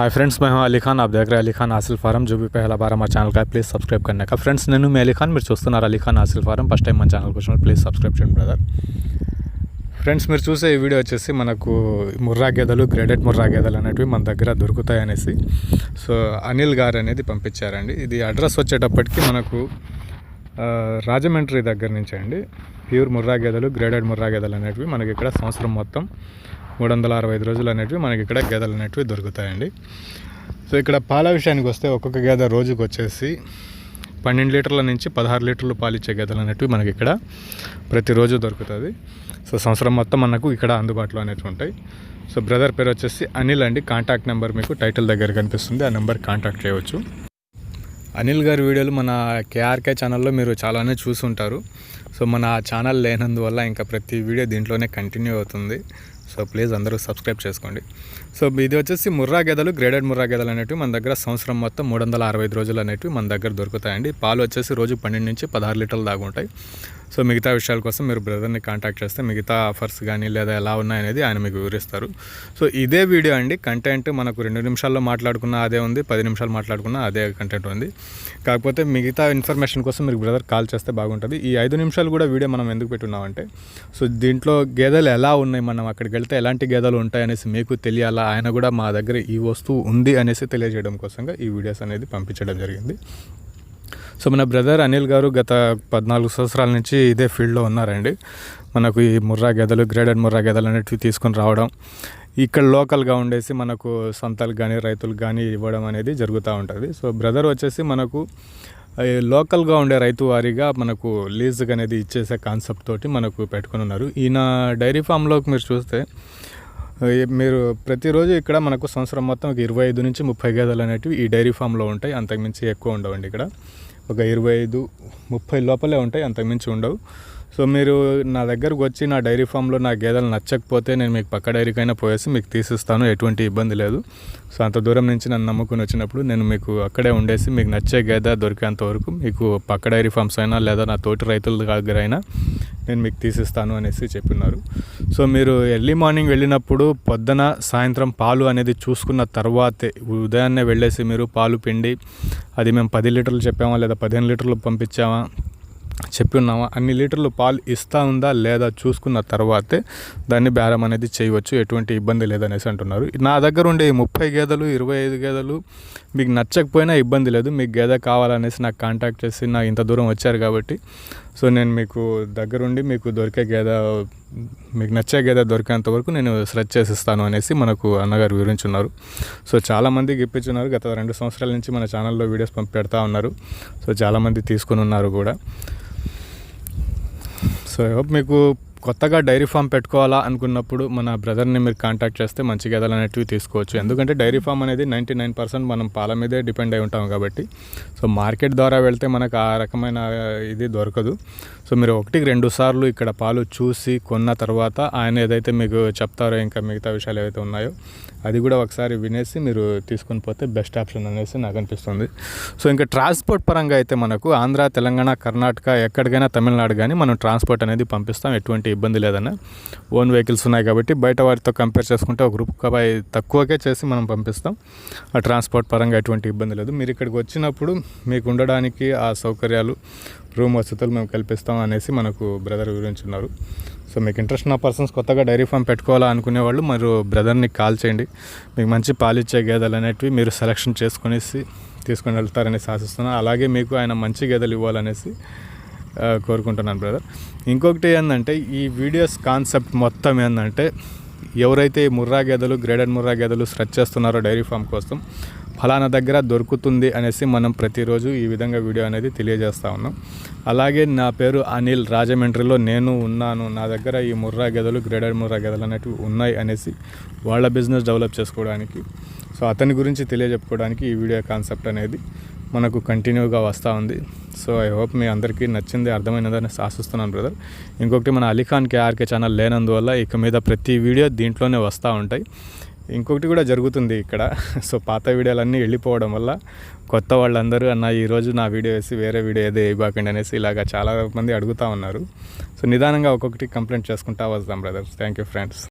Hi friends, मैं हूं अली खान। आप देख रहे हैं अली खान हासिल फार्म। जो भी पहला बार हमारे ఛానల్ का प्लीज़ सब्सक्राइब करने का। फ्रेंड्स నేను మీ అలీ ఖాన్, మీరు చూస్తున్నారు Ali Khan Hasil farm. First time మన ఛానల్కి వచ్చినప్పుడు ప్లీజ్ సబ్స్క్రైబ్ చేయండి బ్రదర్. ఫ్రెండ్స్, మీరు చూసే ఈ వీడియో వచ్చేసి మనకు ముర్రా గేదెలు, గ్రేడెడ్ ముర్రా గేదెలు అనేటివి మన దగ్గర దొరుకుతాయి అనేసి సో అనిల్ గారు అనేది పంపించారండి. ఇది అడ్రస్ వచ్చేటప్పటికి మనకు రాజమండ్రి దగ్గర నుంచి అండి. ప్యూర్ ముర్రా గేదెలు, గ్రేడెడ్ ముర్రా గేదెలు అనేటివి మనకి ఇక్కడ సంవత్సరం మొత్తం 365 రోజులు అనేటివి మనకి ఇక్కడ గేదెలు అనేటివి దొరుకుతాయండి. సో ఇక్కడ పాల విషయానికి వస్తే ఒక్కొక్క గేదె రోజుకు వచ్చేసి 12 లీటర్ల నుంచి 16 లీటర్లు పాలిచ్చే గేదెలు అనేటివి మనకి ఇక్కడ ప్రతిరోజు దొరుకుతుంది. సో సంవత్సరం మొత్తం మనకు ఇక్కడ అందుబాటులో అనేవి ఉంటాయి. సో బ్రదర్ పేరు వచ్చేసి అనిల్ అండి. కాంటాక్ట్ నెంబర్ మీకు టైటిల్ దగ్గర కనిపిస్తుంది, ఆ నెంబర్ కాంటాక్ట్ చేయవచ్చు. అనిల్ గారి వీడియోలు మన కేఆర్కే ఛానల్లో మీరు చాలానే చూసి ఉంటారు. సో మన ఛానల్ లేనందువల్ల ఇంకా ప్రతి వీడియో దీంట్లోనే కంటిన్యూ అవుతుంది. సో ప్లీజ్ అందరూ సబ్స్క్రైబ్ చేసుకోండి. సో ఇది వచ్చేసి ముర్రా గేదెలు, గ్రేడెడ్ ముర్రా గేదెలు అనేటివి మన దగ్గర సంవత్సరం మొత్తం 365 రోజులు అనేటివి మన దగ్గర దొరుకుతాయండి. పాలు వచ్చేసి రోజు 12 నుంచి 16 లీటర్లు దాకా ఉంటాయి. సో మిగతా విషయాల కోసం మీరు బ్రదర్ని కాంటాక్ట్ చేస్తే మిగతా ఆఫర్స్ కానీ లేదా ఎలా ఉన్నాయనేది ఆయన మీకు వివరిస్తారు. సో ఇదే వీడియో అండి. కంటెంట్ మనకు 2 నిమిషాల్లో మాట్లాడుకున్న అదే ఉంది, 10 నిమిషాలు మాట్లాడుకున్న అదే కంటెంట్ ఉంది. కాకపోతే మిగతా ఇన్ఫర్మేషన్ కోసం మీరు బ్రదర్ కాల్ చేస్తే బాగుంటుంది. ఈ 5 నిమిషాలు కూడా వీడియో మనం ఎందుకు పెట్టున్నామంటే, సో దీంట్లో గేదెలు ఎలా ఉన్నాయి, మనం అక్కడికి వెళ్తే ఎలాంటి గేదెలు ఉంటాయి అనేసి మీకు తెలియాలా, ఆయన కూడా మా దగ్గర ఈ వస్తువు ఉంది అనేసి తెలియజేయడం కోసంగా ఈ వీడియోస్ అనేది పంపించడం జరిగింది. సో మన బ్రదర్ అనిల్ గారు గత 14 సంవత్సరాల నుంచి ఇదే ఫీల్డ్లో ఉన్నారండి. మనకు ఈ ముర్రా గేదెలు, గ్రేడెడ్ ముర్రా గేదెలు అనేటివి తీసుకొని రావడం, ఇక్కడ లోకల్గా ఉండేసి మనకు సంతలకు కానీ రైతులకు కానీ ఇవ్వడం అనేది జరుగుతూ ఉంటుంది. సో బ్రదర్ వచ్చేసి మనకు లోకల్గా ఉండే రైతు వారీగా మనకు లీజుకి అనేది ఇచ్చేసే కాన్సెప్ట్ తోటి మనకు పెట్టుకుని ఉన్నారు. ఈయన డైరీ ఫామ్లోకి మీరు చూస్తే మీరు ప్రతిరోజు ఇక్కడ మనకు సంవత్సరం మొత్తం ఒక 25 నుంచి 30 గేదెలు అనేటివి ఈ డైరీ ఫామ్లో ఉంటాయి. అంతకుమించి ఎక్కువ ఉండవండి. ఇక్కడ ఒక 25-30 లోపలే ఉంటాయి, అంతకుమించి ఉండవు. సో మీరు నా దగ్గరకు వచ్చి నా డైరీ ఫామ్లో నా గేదెలు నచ్చకపోతే నేను మీకు పక్క డైరీకైనా పోయేసి మీకు తీసిస్తాను, ఎటువంటి ఇబ్బంది లేదు. సో అంత దూరం నుంచి నన్ను నమ్ముకుని వచ్చినప్పుడు నేను మీకు అక్కడే ఉండేసి మీకు నచ్చే గేదె దొరికేంత వరకు మీకు పక్క డైరీ ఫామ్స్ అయినా లేదా నా తోటి రైతుల దగ్గర అయినా నేను మీకు తీసిస్తాను అనేసి చెప్పినారు. సో మీరు ఎర్లీ మార్నింగ్ వెళ్ళినప్పుడు పొద్దున సాయంత్రం పాలు అనేది చూసుకున్న తర్వాతే, ఉదయాన్నే వెళ్ళేసి మీరు పాలు పిండి అది మేము 10 లీటర్లు చెప్పామా లేదా 15 లీటర్లు పంపించామా చెప్పి ఉన్నామా, అన్ని లీటర్లు పాలు ఇస్తూ ఉందా లేదా చూసుకున్న తర్వాతే దాన్ని బేరం అనేది చేయవచ్చు, ఎటువంటి ఇబ్బంది లేదనేసి అంటున్నారు. నా దగ్గర ఉండే 30 గేదెలు 25 గేదెలు మీకు నచ్చకపోయినా ఇబ్బంది లేదు. మీకు గేదె కావాలనేసి నాకు కాంటాక్ట్ చేసి నా ఇంత దూరం వచ్చారు కాబట్టి సో నేను మీకు దగ్గరుండి మీకు దొరికే గేదె, మీకు నచ్చే గేదె దొరికేంత వరకు నేను సెర్చ్ చేసిస్తాను అనేసి మనకు అన్నగారు వివరించున్నారు. సో చాలామందికి ఇప్పించున్నారు. గత 2 సంవత్సరాల నుంచి మన ఛానల్లో వీడియోస్ పెడతా ఉన్నారు. సో చాలామంది తీసుకుని ఉన్నారు కూడా. సో ఐ హోప్ మీకు కొత్తగా డైరీ ఫామ్ పెట్టుకోవాలా అనుకున్నప్పుడు మన బ్రదర్ని మీరు కాంటాక్ట్ చేస్తే మంచి గేదెలు అనేటివి తీసుకోవచ్చు. ఎందుకంటే డైరీ ఫామ్ అనేది 99% మనం పాల మీదే డిపెండ్ అయి ఉంటాం కాబట్టి సో మార్కెట్ ద్వారా వెళ్తే మనకు ఆ రకమైన ఇది దొరకదు. సో మీరు 1-2 సార్లు ఇక్కడ పాలు చూసి కొన్న తర్వాత ఆయన ఏదైతే మీకు చెప్తారో ఇంకా మిగతా విషయాలు ఏవైతే ఉన్నాయో అది కూడా ఒకసారి వినేసి మీరు తీసుకొని పోతే బెస్ట్ ఆప్షన్ అనేసి నాకు అనిపిస్తుంది. సో ఇంకా ట్రాన్స్పోర్ట్ పరంగా అయితే మనకు ఆంధ్ర, తెలంగాణ, కర్ణాటక ఎక్కడికైనా తమిళనాడు కానీ మనం ట్రాన్స్పోర్ట్ అనేది పంపిస్తాం, ఎటువంటి ఇబ్బంది లేదన్న. ఓన్ వెహికల్స్ ఉన్నాయి కాబట్టి బయట వారితో కంపేర్ చేసుకుంటే ఒక రూపాయి తక్కువకే చేసి మనం పంపిస్తాం. ఆ ట్రాన్స్పోర్ట్ పరంగా ఎటువంటి ఇబ్బంది లేదు. మీరు ఇక్కడికి వచ్చినప్పుడు మీకు ఉండడానికి ఆ సౌకర్యాలు, రూమ్ వసతులు మేము కల్పిస్తాం అనేసి మనకు బ్రదర్ వివరించున్నారు. సో మీకు ఇంట్రెస్ట్ ఉన్న పర్సన్స్ కొత్తగా డైరీ ఫామ్ పెట్టుకోవాలా అనుకునే వాళ్ళు మీరు బ్రదర్ని కాల్ చేయండి. మీకు మంచి పాలిచ్చే గేదెలు అనేటివి మీరు సెలెక్షన్ తీసుకొని వెళ్తారనేసి ఆశిస్తున్నాను. అలాగే మీకు ఆయన మంచి గేదెలు ఇవ్వాలనేసి కోరుకుంటున్నాను బ్రదర్. ఇంకొకటి ఏంటంటే ఈ వీడియోస్ కాన్సెప్ట్ మొత్తం ఏంటంటే ఎవరైతే ముర్రా గేదెలు, గ్రేడెడ్ ముర్రా గేదెలు సెర్చ్ చేస్తున్నారో డైరీ ఫామ్ కోసం ఫలానా దగ్గర దొరుకుతుంది అనేసి మనం ప్రతిరోజు ఈ విధంగా వీడియో అనేది తెలియజేస్తూ ఉన్నాం. అలాగే నా పేరు అనిల్, రాజమండ్రిలో నేను ఉన్నాను, నా దగ్గర ఈ ముర్రా గేదెలు, గ్రేడెడ్ ముర్రా గేదెలు అనేటివి ఉన్నాయి అనేసి వాళ్ళ బిజినెస్ డెవలప్ చేసుకోవడానికి, సో అతని గురించి తెలియజెప్పుకోవడానికి ఈ వీడియో కాన్సెప్ట్ అనేది మనకు కంటిన్యూగా వస్తూ ఉంది. సో ఐ హోప్ మీ అందరికీ నచ్చింది, అర్థమైనదని ఆశిస్తున్నాను బ్రదర్. ఇంకొకటి మన అలీ ఖాన్ కేఆర్కే ఛానల్ లేనందువల్ల ఇక మీద ప్రతి వీడియో దీంట్లోనే వస్తూ ఉంటాయి. ఇంకొకటి కూడా జరుగుతుంది ఇక్కడ. సో పాత వీడియోలన్నీ వెళ్ళిపోవడం వల్ల కొత్త వాళ్ళందరూ అన్న ఈరోజు నా వీడియో వేసి వేరే వీడియో ఏదో వేయబాకండి అనేసి ఇలాగ చాలామంది అడుగుతూ ఉన్నారు. సో నిదానంగా ఒక్కొక్కటి కంప్లైంట్ చేసుకుంటా వస్తాం బ్రదర్స్. Thank you friends.